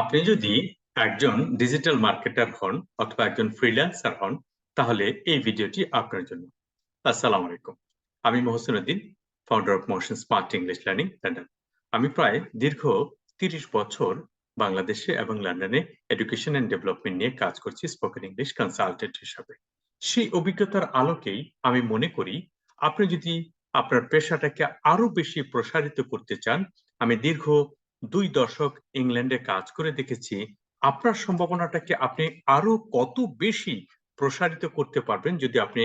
আপনি যদি একজন ডিজিটাল মার্কেটার হন অথবা একজন ফ্রিল্যান্সার হন, তাহলে এই ভিডিওটি আপনার জন্য। আসসালামু আলাইকুম। আমি Mohsin Uddin, founder of motion smart English learning London. আমি প্রায় দীর্ঘ ৩০ বছর বাংলাদেশে এবং লন্ডনে এডুকেশন এন্ড ডেভেলপমেন্ট নিয়ে কাজ করছি স্পোকেন ইংলিশ কনসালটেন্ট হিসাবে। সেই অভিজ্ঞতার আলোকেই আমি মনে করি, আপনি যদি আপনার পেশাটাকে আরো বেশি প্রসারিত করতে চান, আমি দীর্ঘ ২ দশক ইংল্যান্ডে কাজ করে দেখেছি, আপনার সম্ভাবনাটাকে আপনি আরো কত বেশি প্রসারিত করতে পারবেন যদি আপনি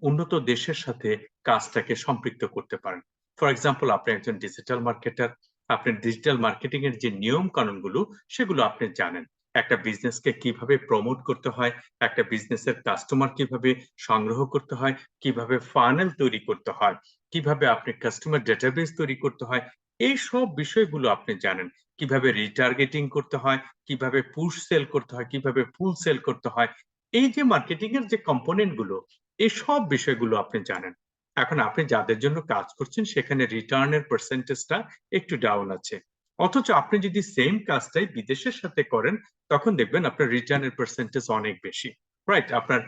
উন্নত দেশের সাথে কাজটাকে সম্পৃক্ত করতে পারেন। ফর এক্সাম্পল, আপনি একজন ডিজিটাল মার্কেটার, আপনি ডিজিটাল মার্কেটিং এর যে নিয়ম কানুনগুলো সেগুলো আপনি জানেন। একটা বিজনেসকে কিভাবে প্রমোট করতে হয়, একটা বিজনেসের কাস্টমার কিভাবে সংগ্রহ করতে হয়, কিভাবে ফানেল তৈরি করতে হয়, কিভাবে আপনি কাস্টমার ডেটাবেস তৈরি করতে হয়, এই সব বিষয়গুলো আপনি জানেন। কিভাবে রিটার্গেটিং করতে হয়, কিভাবে পুশ সেল করতে হয়, কিভাবে পুল সেল করতে হয়, এই যে মার্কেটিং এর যে কম্পোনেন্ট গুলো, এই সব বিষয়গুলো আপনি জানেন। এখন আপনি যাদের জন্য কাজ করছেন সেখানে রিটার্নের পার্সেন্টেজটা একটু ডাউন আছে, অথচ আপনি যদি সেম কাজটাই বিদেশের সাথে করেন তখন দেখবেন আপনার রিটার্নের পার্সেন্টেজ অনেক বেশি। রাইট, আপনার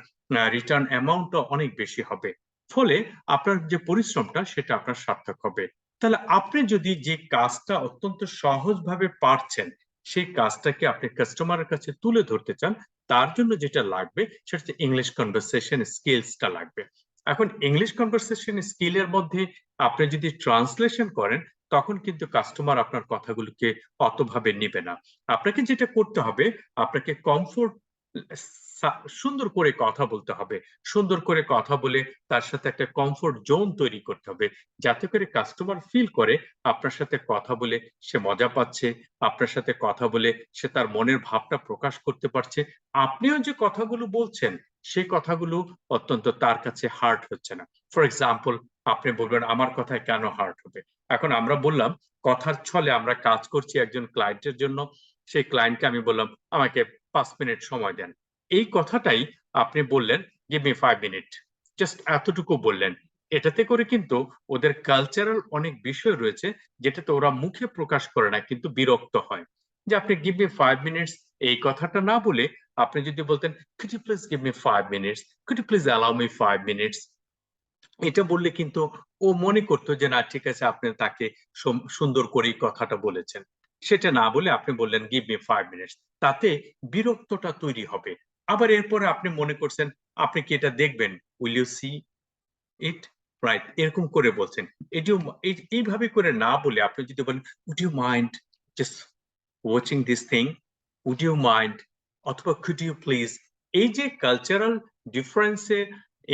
রিটার্ন অ্যামাউন্টটা অনেক বেশি হবে। ফলে আপনার যে পরিশ্রমটা সেটা আপনার সার্থক হবে। তাহলে আপনি যদি যে কাজটা অত্যন্ত সহজভাবে পারছেন, সেই কাজটাকে আপনি কাস্টমারের কাছে তুলে ধরতে চান, তার জন্য যেটা লাগবে সেটা হচ্ছে ইংলিশ কনভারসেশন স্কিলসটা লাগবে। এখন ইংলিশ কনভারসেশন স্কিলের মধ্যে আপনি যদি ট্রান্সলেশন করেন, তখন কিন্তু কাস্টমার আপনার কথাগুলোকে অতভাবে নেবে না। আপনাকে যেটা করতে হবে, আপনাকে কমফোর্ট সুন্দর করে কথা বলতে হবে। সুন্দর করে কথা বলে তার সাথে একটা কমফোর্ট জোন তৈরি করতে হবে, যাতে করে কাস্টমার ফিল করে আপনার সাথে কথা বলে সে মজা পাচ্ছে, আপনার সাথে কথা বলে সে তার মনের ভাবটা প্রকাশ করতে পারছে। আপনিও যে কথাগুলো বলছেন সেই কথাগুলো অত্যন্ত তার কাছে হার্ট হচ্ছে না। ফর এক্সাম্পল, আপনি বলবেন আমার কথায় কেন হার্ট হবে। এখন আমরা বললাম, কথার ছলে আমরা কাজ করছি একজন ক্লায়েন্টের জন্য। সেই ক্লায়েন্টকে আমি বললাম আমাকে 5 মিনিট সময় দেন। এই কথাটাই আপনি বললেন গিভ মি 5 মিনিট, জাস্ট এতটুকু বললেন। এটাতে করে কিন্তু ওদের কালচারাল অনেক বিষয় রয়েছে যেটাতে ওরা মুখে প্রকাশ করে না, কিন্তু বিরক্ত হয়। যে আপনি গিভ মি 5 মিনিটস, এই কথাটা না বলে আপনি যদি বলতেন could you please give me 5 minutes, could you please allow me 5 minutes, এটা বললে কিন্তু ও মনে করতো যে না, ঠিক আছে, আপনি তাকে সুন্দর করে কথাটা বলেছেন। সেটা না বলে আপনি বললেন গিভ মি 5 মিনিটস, তাতে বিরক্তটা তৈরি হবে। আবার এরপরে আপনি মনে করছেন আপনি কি এটা দেখবেন, will you see it, right, এরকম করে বলছেন। এটিও এইভাবে করে না বলে আপনি যদি বলেন would you mind just watching this thing, would you mind, অথবা কুড ইউ প্লিজ, এই যে কালচারাল ডিফারেন্সে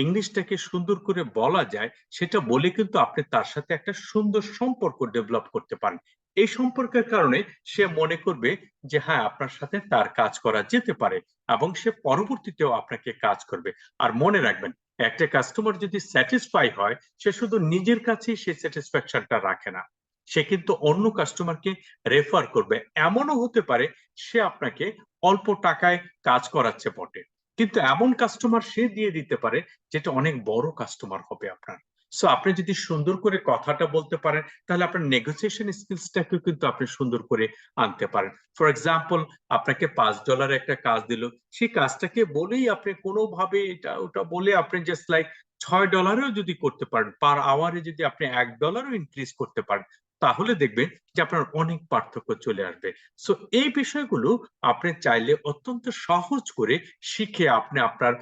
ইংলিশটাকে সুন্দর করে বলা যায়, সেটা বলে কিন্তু আপনি তার সাথে একটা সুন্দর সম্পর্ক ডেভেলপ করতে পারেন। এই সম্পর্কের কারণে সে মনে করবে যে হ্যাঁ, আপনার সাথে তার কাজ করা যেতে পারে, এবং সে পরবর্তীতেও আপনাকে কাজ করবে। আর মনে রাখবেন, একটা কাস্টমার যদি স্যাটিসফাই হয়, সে শুধু নিজের কাছেই সেই স্যাটিসফ্যাকশনটা রাখে না, সে কিন্তু অন্য কাস্টমারকে রেফার করবে। এমনও হতে পারে সে আপনাকে অল্প টাকায় কাজ করাচ্ছে বটে, কিন্তু এমন কাস্টমার সে দিয়ে দিতে পারে যেটা অনেক বড় কাস্টমার হবে আপনার। সো আপনি যদি সুন্দর করে কথাটা বলতে পারেন, তাহলে আপনার নেগোসিয়েশন স্কিলসটাকেও কিন্তু আপনি সুন্দর করে আনতে পারেন। ফর এক্সাম্পল, আপনাকে $5 একটা কাজ দিল, সেই কাজটাকে বলেই আপনি কোনোভাবে এটা ওটা বলে আপনি জাস্ট লাইক $6 যদি করতে পারেন, পার আওয়ারে যদি আপনি $1 ইনক্রিজ করতে পারেন, তাহলে দেখবেন যে আপনার অনেক পার্থক্য চলে আসবে। সো এই বিষয়গুলো আপনি চাইলে অত্যন্ত সহজ করে শিখে আপনি আপনার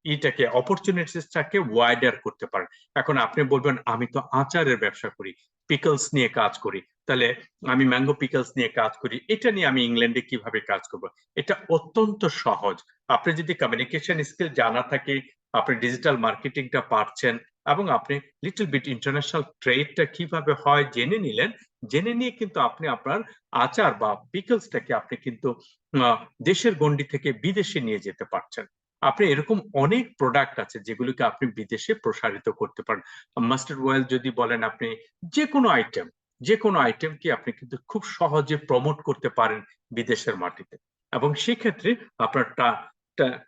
এটাকে অপরচুনিটিসটাকে ওয়াইডার করতে পারেন। এখন আপনি বলবেন আমি তো আচারের ব্যবসা করি, পিকলস নিয়ে কাজ করি, তাহলে আমি ম্যাঙ্গো পিকলস নিয়ে কাজ করি, এটা নিয়ে আমি ইংল্যান্ডে কিভাবে কাজ করব। এটা অত্যন্ত সহজ। আপনি যদি কমিউনিকেশন স্কিল জানা থাকে, আপনি ডিজিটাল মার্কেটিংটা পারছেন, এবং আপনি লিটল বিট ইন্টারন্যাশনাল ট্রেডটা কিভাবে হয় জেনে নিলেন, জেনে নিয়ে কিন্তু আপনি আপনার আচার বা পিকলসটাকে আপনি কিন্তু দেশের গণ্ডি থেকে বিদেশে নিয়ে যেতে পারছেন। আপনি এরকম অনেক প্রোডাক্ট আছে যেগুলোকে আপনি বিদেশে প্রসারিত করতে পারেন। মাস্টার্ড অয়েল যদি বলেন, আপনি যে কোনো আইটেম, যে কোনো আইটেমকে আপনি কিন্তু খুব সহজে প্রমোট করতে পারেন বিদেশের মাটিতে, এবং সেক্ষেত্রে আপনার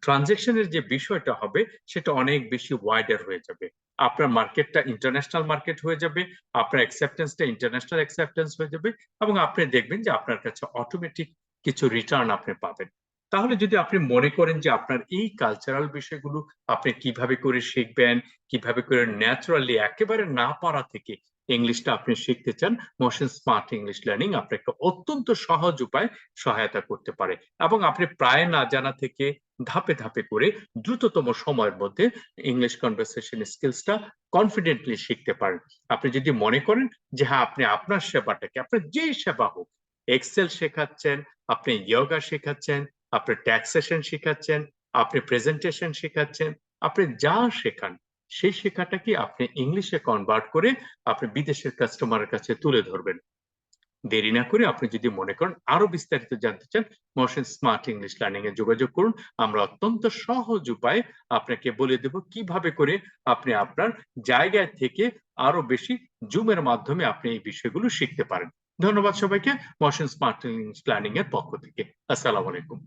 ট্রানজেকশনের যে বিষয়টা হবে সেটা অনেক বেশি ওয়াইডার হয়ে যাবে। আপনার মার্কেটটা ইন্টারন্যাশনাল মার্কেট হয়ে যাবে, আপনার অ্যাকসেপ্টেন্সটা ইন্টারন্যাশনাল অ্যাকসেপ্টেন্স হয়ে যাবে, এবং আপনি দেখবেন যে আপনার কাছে অটোমেটিক কিছু রিটার্ন আপনি পাবেন। তাহলে যদি আপনি মনে করেন যে আপনার এই কালচারাল বিষয়গুলো আপনি কিভাবে করে শিখবেন, কিভাবে করে ন্যাচারালি একেবারে না পারা থেকে ইংলিশটা আপনি শিখতে চান, মোশন স্মার্ট ইংলিশ লার্নিং আপনাকে অত্যন্ত সহজ উপায়ে সহায়তা করতে পারে এবং আপনি প্রায় না জানা থেকে ধাপে ধাপে করে দ্রুততম সময়ের মধ্যে ইংলিশ কনভারসেশন স্কিলসটা কনফিডেন্টলি শিখতে পারেন। আপনি যদি মনে করেন যে হ্যাঁ, আপনি আপনার সেবাটাকে, আপনার যেই সেবা হোক, এক্সেল শেখাচ্ছেন, আপনি ইয়োগা শেখাচ্ছেন, আপনি ট্যাক্সেশন শেখাচ্ছেন, আপনি প্রেজেন্টেশন শেখাচ্ছেন, আপনি যা শেখান সেই শেখাটাকে আপনি ইংলিশে কনভার্ট করে আপনি বিদেশের কাস্টমারের কাছে তুলে ধরবেন। দেরি না করে আপনি যদি মনে করেন আরো বিস্তারিত জানতে চান, মোশন স্মার্ট ইংলিশ লার্নিং এ যোগাযোগ করুন। আমরা অত্যন্ত সহজ উপায়ে আপনাকে বলে দেব কিভাবে করে আপনি আপনার জায়গায় থেকে আরো বেশি জুমের মাধ্যমে আপনি এই বিষয়গুলো শিখতে পারেন। ধন্যবাদ সবাইকে মোশন স্মার্ট ইংলিশ লার্নিং এর পক্ষ থেকে। আসসালামু আলাইকুম।